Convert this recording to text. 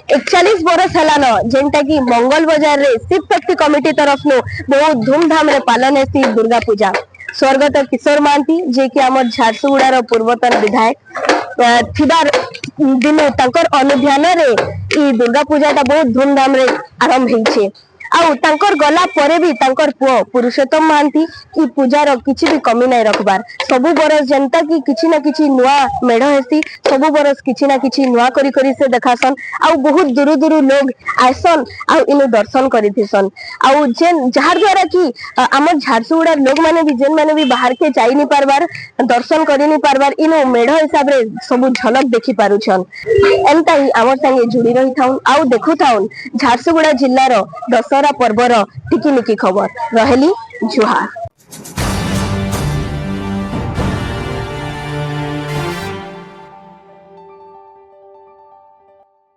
41 बरस हेलान जेनटा कि मंगल बाजार रे शिव शक्ति कमिटी तरफ नु बहुत धूमधाम रे पालन हेसी दुर्गा पूजा। स्वर्गत किशोर महांती जे कि आम झारसुगुड़ार पूर्वतन विधायक थिबार दिने तांकर अनुध्यान रे ई दुर्गा पूजा टा बहुत धूमधाम रे आरंभ हेइछे। आउ तांकर गला परे भी तांकर पुओ पुरुषोत्तम महांती ई पूजार किछि भी कमी नहीं रखबार। सबु बरस जनता की किछि ना किछि नुआ मेढ़ हेसी, सबु बरस किछि ना किछि नुआ करी करी से देखासन। आउ बहुत दूर दूर लोग आसन आउ इनु दर्शन करिथिसन। आउ जेन जहार द्वारा कि आम झारसुगुड़ा लोग माने भी जेन माने भी बाहर के जाई नि पारबार दर्शन करि नि पारबार इनु मेढ़ हिसाब रे सबु झलक देखि पारुछन। एंता ही आमर संगे जुड़ी रही थाउन आउ देखु थाउन झारसुगुड़ा जिल्लार दशहरा पर्वर टिकिनिकी खबर। रहेली जुहार।